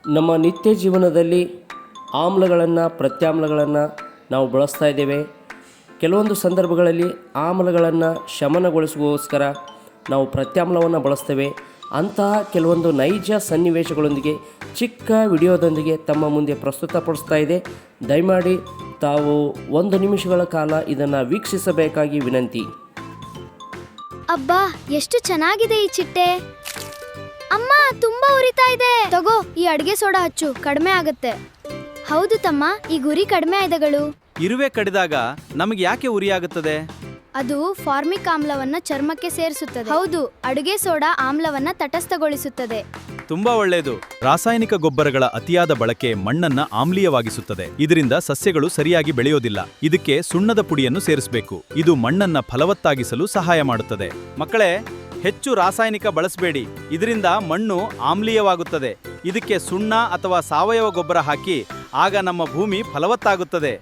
ನಮ್ಮ ನಿತ್ಯ ಜೀವನದಲ್ಲಿ ಆಮ್ಲಗಳನ್ನು ಪ್ರತ್ಯಾಮ್ಲಗಳನ್ನು ನಾವು ಬಳಸ್ತಾ ಇದ್ದೇವೆ. ಕೆಲವೊಂದು ಸಂದರ್ಭಗಳಲ್ಲಿ ಆಮ್ಲಗಳನ್ನು ಶಮನಗೊಳಿಸುವಗೋಸ್ಕರ ನಾವು ಪ್ರತ್ಯಾಮ್ಲವನ್ನು ಬಳಸ್ತೇವೆ. ಅಂತಹ ಕೆಲವೊಂದು ನೈಜ ಸನ್ನಿವೇಶಗಳೊಂದಿಗೆ ಚಿಕ್ಕ ವಿಡಿಯೋದೊಂದಿಗೆ ತಮ್ಮ ಮುಂದೆ ಪ್ರಸ್ತುತಪಡಿಸ್ತಾ ಇದೆ. ದಯಮಾಡಿ ತಾವು 1 ನಿಮಿಷಗಳ ಕಾಲ ಇದನ್ನು ವೀಕ್ಷಿಸಬೇಕಾಗಿ ವಿನಂತಿ. ಅಬ್ಬಾ, ಎಷ್ಟು ಚೆನ್ನಾಗಿದೆ ಈ ಚಿಟ್ಟೆ. ಅಮ್ಮ, ತುಂಬಾ ಉರಿತಾ ಇದೆ. ತಗೋ, ಈ ಅಡ್ಗೆ ಸೋಡಾ ಹಚ್ಚು, ಕಡಿಮೆ ಆಗುತ್ತೆ. ಹೌದು ತಮ್ಮ, ಈ ಗುರಿ ಕಡಿಮೆ ಆಯ್ದಗಳು. ಇರುವೆ ಕಡಿದಾಗ ನಮಗೆ ಯಾಕೆ ಉರಿಯಾಗುತ್ತದೆ? ಅದು ಫಾರ್ಮಿಕ್ ಆಮ್ಲವನ್ನ ಚರ್ಮಕ್ಕೆ ಸೇರಿಸುತ್ತದೆ. ಹೌದು, ಅಡುಗೆ ಸೋಡಾ ಆಮ್ಲವನ್ನ ತಟಸ್ಥಗೊಳಿಸುತ್ತದೆ. ತುಂಬಾ ಒಳ್ಳೆಯದು. ರಾಸಾಯನಿಕ ಗೊಬ್ಬರಗಳ ಅತಿಯಾದ ಬಳಕೆ ಮಣ್ಣನ್ನ ಆಮ್ಲೀಯವಾಗಿಸುತ್ತದೆ. ಇದರಿಂದ ಸಸ್ಯಗಳು ಸರಿಯಾಗಿ ಬೆಳೆಯೋದಿಲ್ಲ. ಇದಕ್ಕೆ ಸುಣ್ಣದ ಪುಡಿಯನ್ನು ಸೇರಿಸಬೇಕು. ಇದು ಮಣ್ಣನ್ನ ಫಲವತ್ತಾಗಿಸಲು ಸಹಾಯ ಮಾಡುತ್ತದೆ. ಮಕ್ಕಳೇ, ಹೆಚ್ಚು ರಾಸಾಯನಿಕ ಬಳಸಬೇಡಿ. ಇದರಿಂದ ಮಣ್ಣು ಆಮ್ಲೀಯವಾಗುತ್ತದೆ. ಇದಕ್ಕೆ ಸುಣ್ಣ ಅಥವಾ ಸಾವಯವ ಗೊಬ್ಬರ ಹಾಕಿ, ಆಗ ನಮ್ಮ ಭೂಮಿ ಫಲವತ್ತಾಗುತ್ತದೆ.